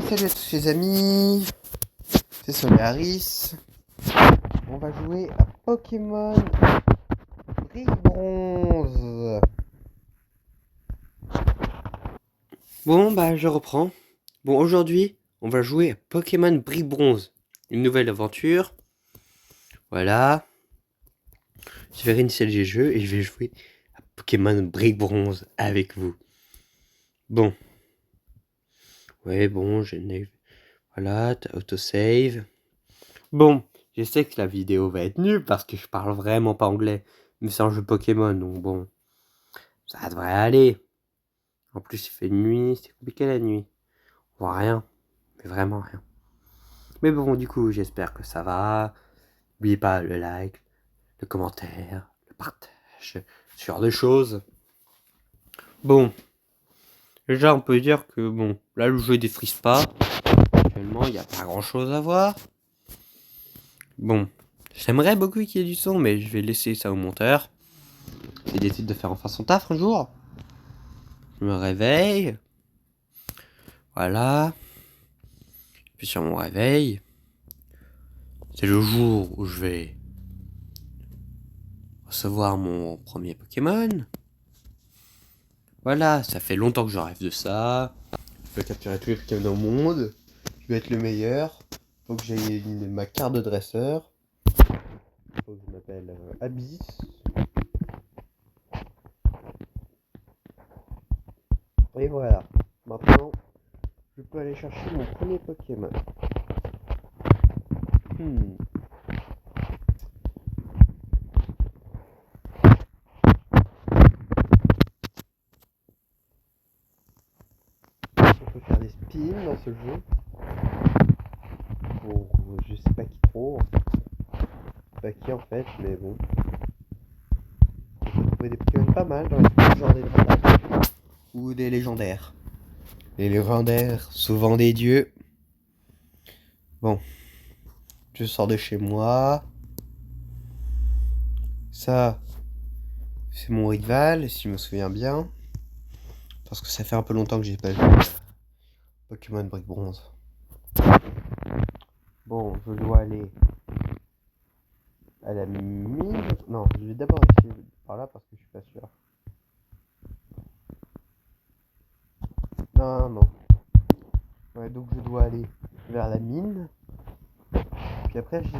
Salut à tous les amis, c'est Solaris. On va jouer à Pokémon Brique Bronze. Bon bah je reprends. Bon aujourd'hui on va jouer à Pokémon Brique Bronze. Une nouvelle aventure. Voilà. Je vais réinitialiser le jeu et je vais jouer à Pokémon Brique Bronze avec vous. Bon. Ouais bon voilà, autosave. Bon, je sais que la vidéo va être nulle parce que je parle vraiment pas anglais. Mais c'est un jeu Pokémon, donc bon, ça devrait aller. En plus, il fait nuit, c'est compliqué la nuit. On voit rien, mais vraiment rien. Mais bon, du coup, j'espère que ça va. N'oubliez pas le like, le commentaire, le partage, ce genre de choses. Bon, déjà, on peut dire que bon, là, le jeu ne défrise pas. Actuellement, il n'y a pas grand chose à voir. Bon, j'aimerais beaucoup qu'il y ait du son, mais je vais laisser ça au monteur. Il décide de faire enfin son taf un jour. Je me réveille. Voilà. Puis sur mon réveil, c'est le jour où je vais recevoir mon premier Pokémon. Voilà, ça fait longtemps que je rêve de ça. Je veux capturer tous les Pokémon au monde. Je veux être le meilleur. Faut que j'aie ma carte de dresseur. Faut que je m'appelle Abyss. Et voilà. Maintenant, je peux aller chercher mon premier Pokémon. On peut faire des spins dans ce jeu. Pour je sais pas qui trop. Pas qui en fait, mais bon. On peut trouver des Pokémon pas mal dans les spins, genre des dragons ou des légendaires. Les légendaires, souvent des dieux. Bon. Je sors de chez moi. Ça, c'est mon rival, si je me souviens bien. Parce que ça fait un peu longtemps que j'ai pas joué à Pokémon Brique Bronze. Bon, je dois aller à la mine. Non, je vais d'abord essayer par là parce que je suis pas sûr. Non. Ouais, donc je dois aller vers la mine. Puis après, je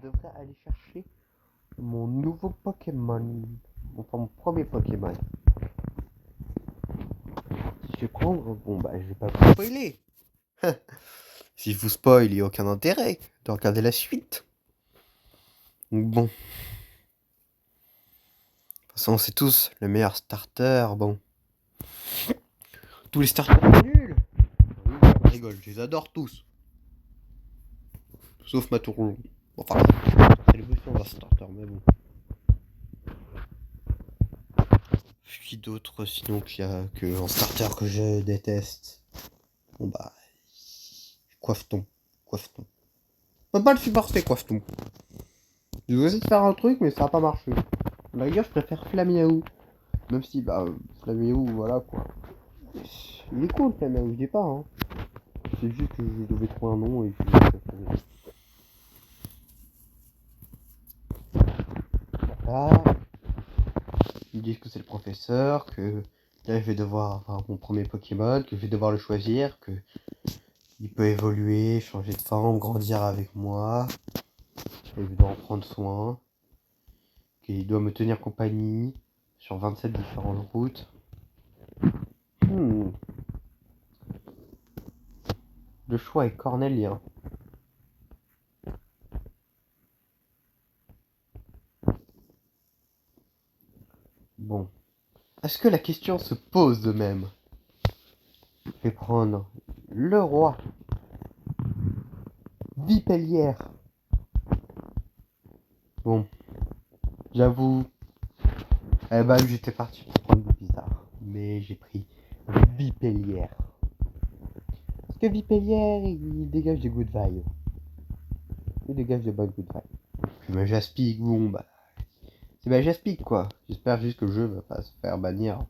devrais aller chercher mon nouveau Pokémon. Enfin, mon premier Pokémon. Si je vais prendre, bon bah je vais pas vous spoiler. Si je vous spoil, il n'y a aucun intérêt de regarder la suite. Donc bon. De toute façon, c'est tous le meilleur starter. Bon. Tous les starters sont nuls. Oui, je rigole, je les adore tous. Sauf ma tourlon. Enfin, c'est l'évolution d'un starter, mais bon. Qui d'autre sinon qu'il y a que un starter que je déteste. Bon bah. Coiffe-ton. On peut pas le supporter, Coiffe-ton. J'ai essayé de faire un truc, mais ça a pas marché. À la rigueur, je préfère Flamiaou. Même si, bah, Flamiaou, voilà quoi. Il est cool, Flamiaou, je dis pas, hein. C'est juste que je devais trouver un nom et je voilà. Ils me disent que c'est le professeur, que là je vais devoir avoir mon premier Pokémon, que je vais devoir le choisir, que il peut évoluer, changer de forme, grandir avec moi, et je dois en prendre soin, qu'il doit me tenir compagnie sur 27 différentes routes. Le choix est cornélien. Bon. Est-ce que la question se pose de même? Je vais prendre le roi. Vipellière. Bon. J'avoue. Eh ben, j'étais parti pour prendre le bizarre. Mais j'ai pris Vipellière. Parce que Vipellière, il dégage des good vibes. Il dégage des bonnes good vibes. Puis ma Jaspique, bon, bah. C'est ma Jaspique, quoi. J'espère juste que le jeu va pas se faire bannir.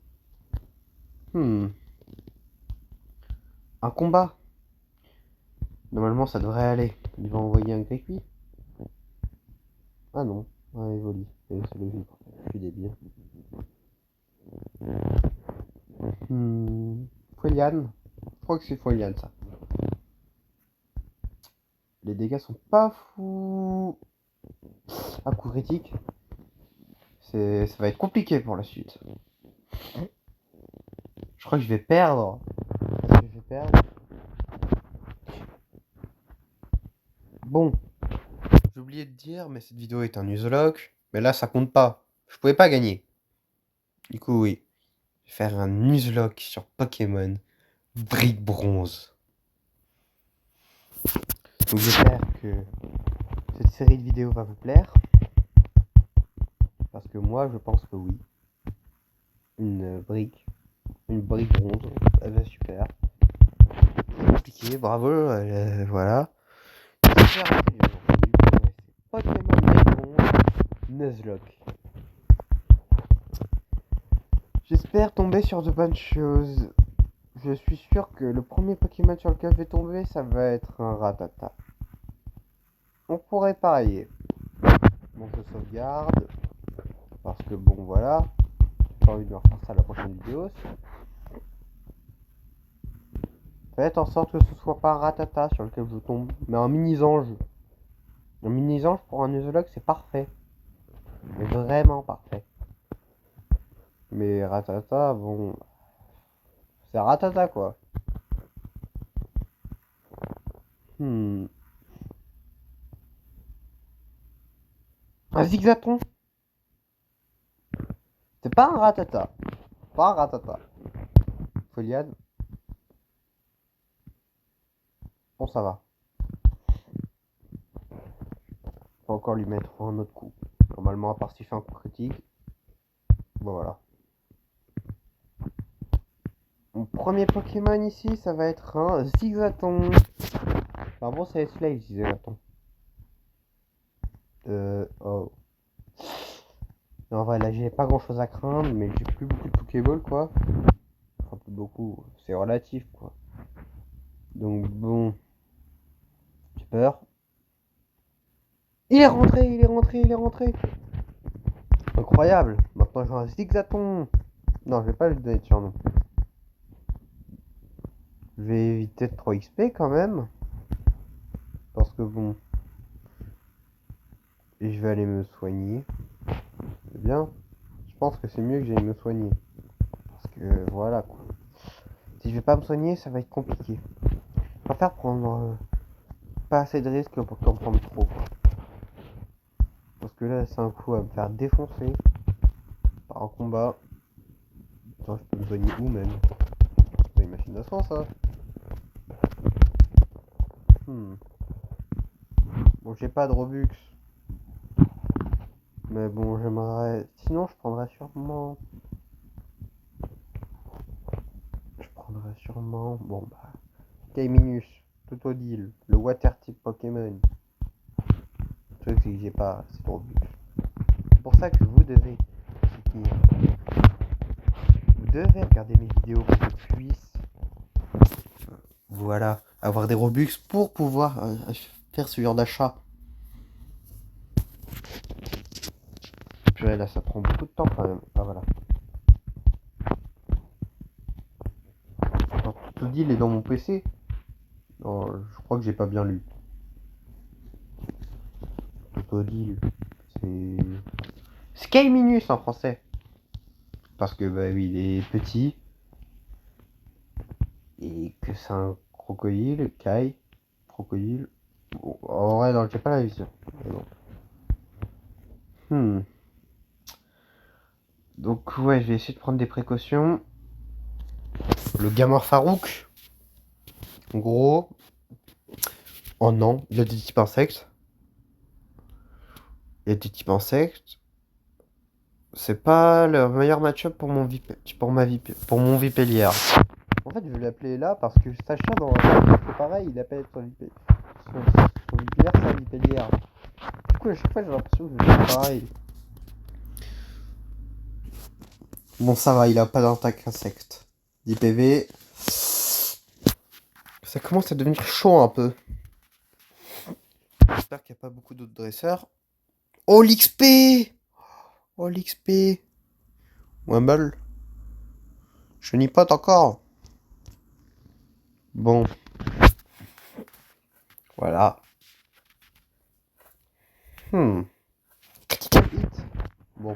Un combat. Normalement, ça devrait aller. Il va envoyer un Grippy. Ah non. Ouais, Evoli. C'est logique. Je suis débile. Foliane. Je crois que c'est Foliane, ça. Les dégâts sont pas fous. À coup critique. Ça va être compliqué pour la suite. Je crois que je vais perdre. Est-ce que je vais perdre? Bon. J'ai oublié de dire, mais cette vidéo est un Nuzlocke. Mais là, ça compte pas. Je pouvais pas gagner. Du coup, oui. Je vais faire un Nuzlocke sur Pokémon Brique Bronze. Donc j'espère que cette série de vidéos va vous plaire. Parce que moi, je pense que oui. Une brique bronze, elle va super. C'est compliqué, bravo, voilà. J'espère que c'est Pokémon Brique Bronze Nuzlocke. J'espère tomber sur de bonnes choses. Je suis sûr que le premier Pokémon sur lequel je vais tomber, ça va être un Rattata. On pourrait parier. Bon, je sauvegarde. Parce que bon, voilà. J'ai pas envie de me refaire ça à la prochaine vidéo. Faites en sorte que ce soit pas un Rattata sur lequel je tombe, mais un mini-ange. Un mini-ange pour un Nuzlocke, c'est parfait. C'est vraiment parfait. Mais Rattata, bon... C'est Rattata, quoi. Un Zigzaton. C'est pas un Rattata. Pas un Rattata. Foliade. Bon, ça va. Faut encore lui mettre un autre coup. Normalement, à part s'il fait un coup critique. Bon, voilà. Mon premier Pokémon ici, ça va être un Zigzaton. Enfin bon, c'est Slave, Zigzaton. Oh. En vrai, là, j'ai pas grand chose à craindre, mais j'ai plus beaucoup de Pokéball, quoi. Enfin, plus beaucoup, c'est relatif, quoi. Donc, bon. J'ai peur. Il est rentré, il est rentré, il est rentré. Incroyable. Maintenant, j'ai un Zigzaton. Non, je vais pas lui donner de surnom. Je vais éviter de 3 XP quand même. Parce que bon. Et je vais aller me soigner. C'est bien. Je pense que c'est mieux que j'aille me soigner. Parce que voilà quoi. Si je vais pas me soigner, ça va être compliqué. Je préfère prendre pas assez de risques pour qu'en prendre trop. Quoi. Parce que là, c'est un coup à me faire défoncer par un combat. Attends, je peux me soigner où même? C'est pas une machine de sang ça. Bon, j'ai pas de Robux. Mais bon, j'aimerais. Sinon, je prendrais sûrement. Bon, bah. Kaiminus, Totodile, le Water type Pokémon. Le truc, c'est que j'ai pas assez de Robux. C'est pour ça que vous devez soutenir. Vous devez regarder mes vidéos pour que je puisse. Voilà, avoir des Robux pour pouvoir faire ce genre d'achat. Purée, là, ça prend beaucoup de temps quand même. Ah, voilà. Totodile est dans mon PC. Non, je crois que j'ai pas bien lu. Totodile, c'est. Skyminus en français. Parce que, bah oui, il est petit. Et que c'est un crocodile, Kai. Crocodile. Bon, en vrai, non, j'ai pas la vision. Bon. Donc, ouais, je vais essayer de prendre des précautions. Le Gamor Farouk. En gros. Oh non, il a des types insectes. Il a des types insectes. C'est pas le meilleur match-up pour mon Vipellière. En fait, je vais l'appeler là parce que Sacha dans c'est pareil, il appelle son Vipellière sa Vipellière. Du coup, à chaque fois, j'ai l'impression que je vais faire pareil. Bon, ça va, il a pas d'attaque insecte. 10 PV. Ça commence à devenir chaud un peu. J'espère qu'il n'y a pas beaucoup d'autres dresseurs. Oh, l'XP! Oh, l'XP! Wumble. Je n'y pote encore. Bon. Voilà. Critical hit. Bon.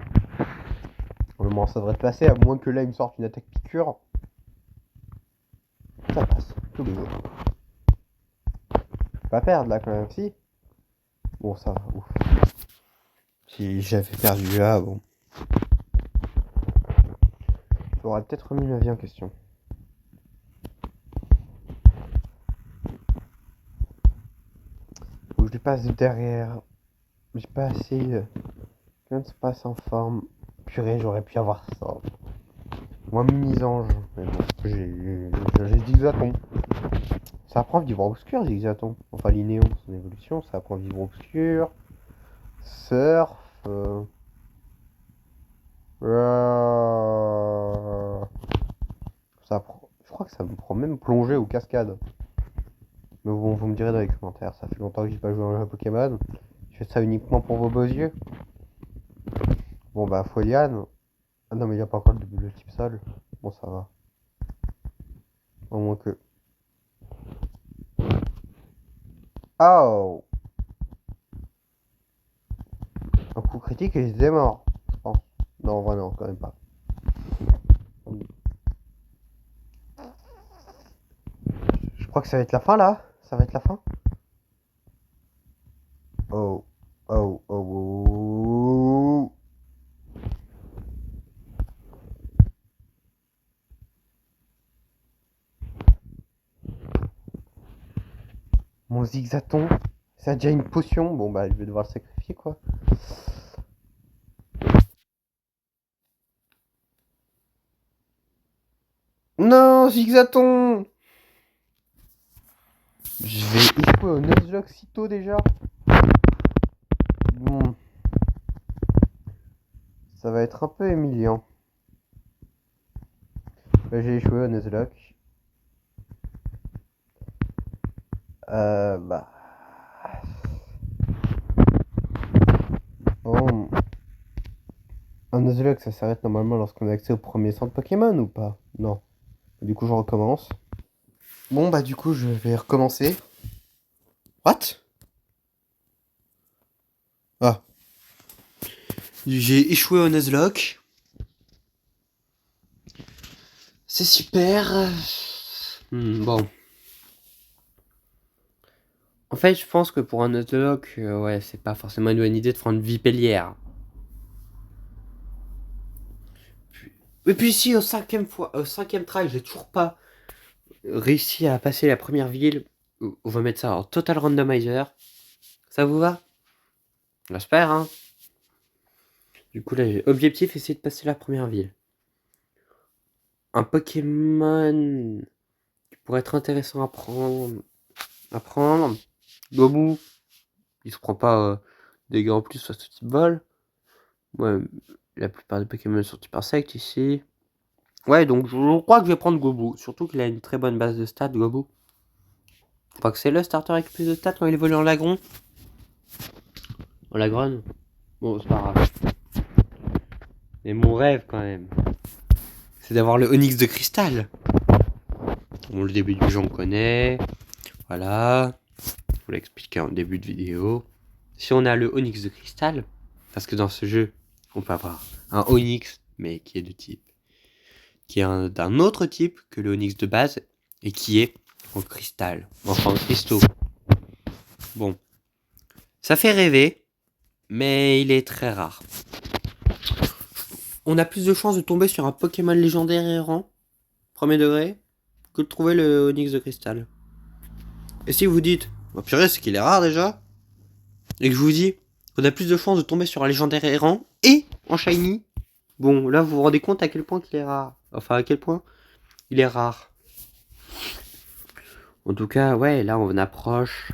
Normalement, ça devrait te passer, à moins que là, il me sorte une attaque piqûre. Ça passe, tous les jours. Pas perdre là quand même, si. Bon, ça va, ouf. Si j'avais perdu là, bon. J'aurais peut-être remis ma vie en question. Faut que je lui passe derrière. J'ai pas assez. Quand se passe en forme. Purée, j'aurais pu avoir ça. Moi, mini-ange. Mais bon, j'ai Zigzaton. Ça apprend vivre obscur, Zigzaton. Enfin, l'Inéon, son évolution, ça apprend vivre obscur. Surf. Ça apprend... Je crois que ça me prend même plongée ou cascade. Mais bon, vous me direz dans les commentaires. Ça fait longtemps que j'ai pas joué à un jeu Pokémon. Je fais ça uniquement pour vos beaux yeux. Bon, bah, Foliane. Ah non, mais il n'y a pas encore le type sol. Bon, ça va. Au moins que. Oh! Un coup critique et il était mort, je pense. Non, en vrai, non, quand même pas. Je crois que ça va être la fin là. Ça va être la fin. Oh. Oh. Oh. Oh. Mon Zigzaton. Ça a déjà une potion. Bon, bah, je vais devoir le sacrifier, quoi. Non, Zigzaton! Je vais échouer au Nuzlocke sitôt déjà. Bon. Ça va être un peu humiliant. Bah, j'ai échoué au Nuzlocke. Bah. Bon. Un Nuzlocke, ça s'arrête normalement lorsqu'on a accès au premier centre Pokémon ou pas? Non. Du coup, je recommence. Bon, bah, du coup, je vais recommencer. What? Ah. J'ai échoué au Nuzlocke. C'est super. Bon. En fait, je pense que pour un Nuzlocke, ouais, c'est pas forcément une bonne idée de prendre Vipellière. Et puis si, au cinquième try, j'ai toujours pas réussi à passer la première ville. On va mettre ça en Total Randomizer. Ça vous va? J'espère, hein. Du coup, là, j'ai objectif, essayer de passer la première ville. Un Pokémon qui pourrait être intéressant à prendre. Gomu. Il se prend pas dégâts en plus face au type vol. Ouais, la plupart des Pokémon sont type insecte ici. Ouais, donc je crois que je vais prendre Gobu. Surtout qu'il a une très bonne base de stats, Gobu. Je crois que c'est le starter avec plus de stats quand il évolue en Lagron. En Lagron. Bon, c'est pas grave. Mais mon rêve quand même, c'est d'avoir le Onix de cristal. Bon, le début du jeu on connaît. Voilà. Je vous l'ai expliqué en début de vidéo. Si on a le Onix de cristal, parce que dans ce jeu, on peut avoir un Onix, mais qui est de type. Qui est d'un autre type que le Onix de base, et qui est en cristal. Enfin, en cristaux. Bon. Ça fait rêver, mais il est très rare. On a plus de chances de tomber sur un Pokémon légendaire errant, premier degré, que de trouver le Onix de cristal. Et si vous dites, oh purée, c'est qu'il est rare déjà, et que je vous dis, on a plus de chances de tomber sur un légendaire errant et en shiny, bon, là vous vous rendez compte à quel point qu'il est rare. Enfin, à quel point il est rare. En tout cas, ouais, là on approche.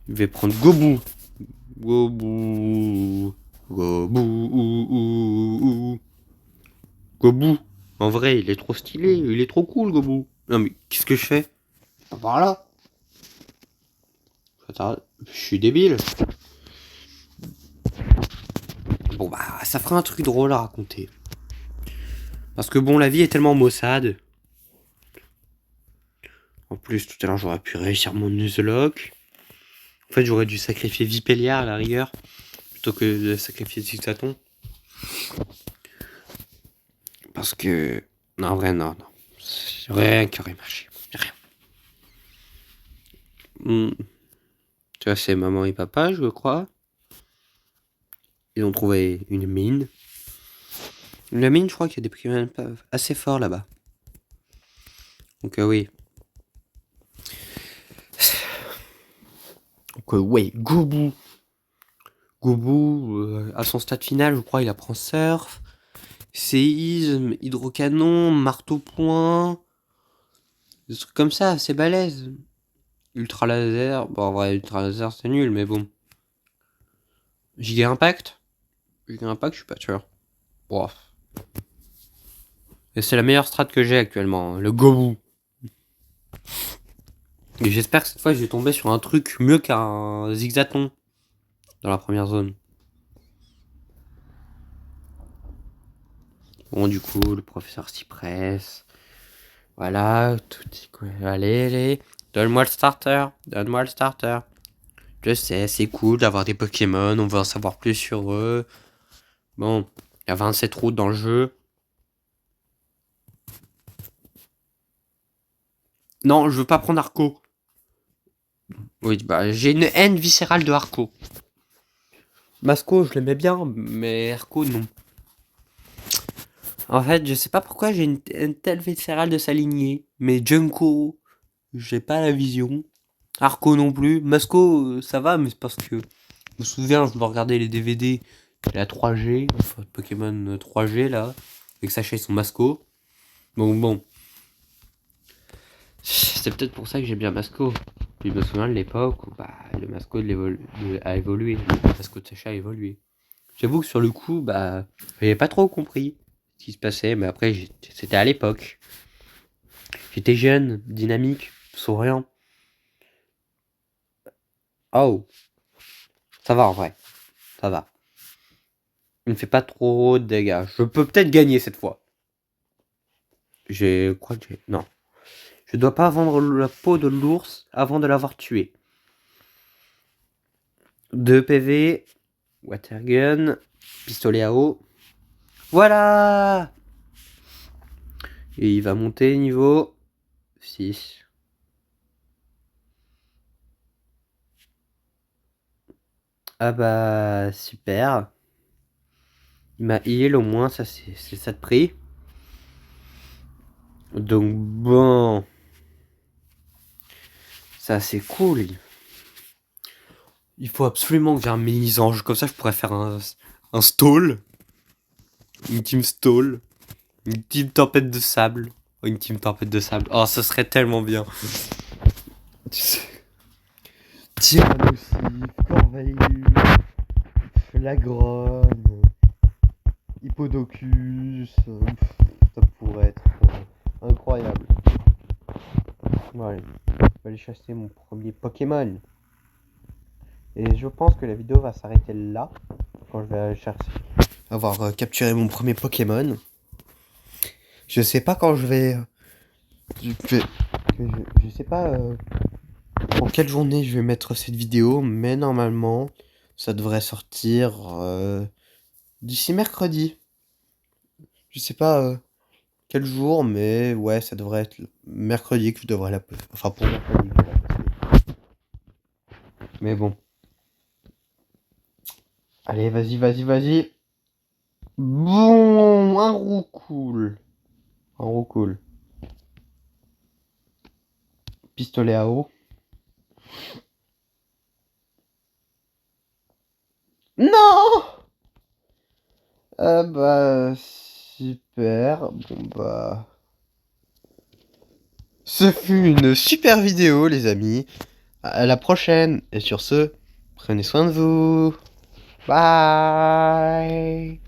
Je vais prendre Gobu. Gobu. Gobu. Gobu. En vrai, il est trop stylé, il est trop cool, Gobu. Non mais, qu'est-ce que je fais? Par là. Je suis débile. Bon bah, ça fera un truc drôle à raconter. Parce que bon, la vie est tellement maussade. En plus, tout à l'heure, j'aurais pu réussir mon Nuzlocke. En fait, j'aurais dû sacrifier Vipelliar à la rigueur, plutôt que de sacrifier Zigzaton. Parce que... Non, en vrai, non. Rien qui aurait marché. Rien. Tu vois, c'est maman et papa, je crois. Ils ont trouvé une mine. La mine, je crois qu'il y a des Pokémon assez forts là-bas. Donc oui. Donc ouais, Goubou. Goubou, à son stade final, je crois, il apprend Surf, Séisme, Hydrocanon, Marteau-Point. Des trucs comme ça, c'est balèze. Ultra Laser, bon en vrai, Ultra Laser c'est nul, mais bon. Giga Impact, je suis pas sûr. Wow. Et c'est la meilleure strat que j'ai actuellement, le Gobu. Et j'espère que cette fois je vais tomber sur un truc mieux qu'un Zigzaton dans la première zone. Bon, du coup, le professeur s'y presse. Voilà, tout est quoi. Allez. Donne-moi le starter. Je sais, c'est cool d'avoir des Pokémon, on veut en savoir plus sur eux. Bon, il y a 27 routes dans le jeu. Non, je veux pas prendre Arco. Oui, bah j'ai une haine viscérale de Arco. Masco, je l'aimais bien, mais Arco, non. En fait, je sais pas pourquoi j'ai une telle viscérale de s'aligner. Mais Junko, j'ai pas la vision. Arco non plus. Masco, ça va, mais c'est parce que... Je me souviens, je me regardais les DVD de la 3G, enfin Pokémon 3G là, avec Sacha et son Masco. Donc bon. C'est peut-être pour ça que j'aime bien Masco. Puis je me souviens de l'époque où bah, le Masco a évolué. Le Masco de Sacha a évolué. J'avoue que sur le coup, bah, j'avais pas trop compris ce qui se passait, mais après, c'était à l'époque. J'étais jeune, dynamique, souriant. Oh, ça va en vrai. Ça va. Il ne fait pas trop de dégâts. Je peux peut-être gagner cette fois. Je crois que j'ai... Non. Je dois pas vendre la peau de l'ours avant de l'avoir tué. 2 PV. Watergun. Pistolet à eau. Voilà. Et il va monter niveau 6. Ah bah super. Il m'a heal au moins, ça c'est ça de prix. Donc bon. Ça c'est cool. Il faut absolument que j'ai un mini-ange. Comme ça je pourrais faire un stall. Une team stall. Une team tempête de sable. Une team tempête de sable. Oh, ce serait tellement bien. Tyrannosif, Corvaillus, Flagrone, Hippodocus. Ça pourrait être incroyable. Bon, allez, je vais aller chasser mon premier Pokémon. Et je pense que la vidéo va s'arrêter là. Quand je vais aller chercher. Avoir capturé mon premier Pokémon. Je sais pas quand je vais. Je sais pas en quelle journée je vais mettre cette vidéo, mais normalement ça devrait sortir d'ici mercredi. Je sais pas quel jour, mais ouais, ça devrait être mercredi que je devrais la poster. Enfin pour mercredi que je devrais la poster. Mais bon. Allez, vas-y. Bon, un Roucoule. Pistolet à eau. Non! Ah bah super. Bon bah. Ce fut une super vidéo les amis. À la prochaine. Et sur ce, prenez soin de vous. Bye.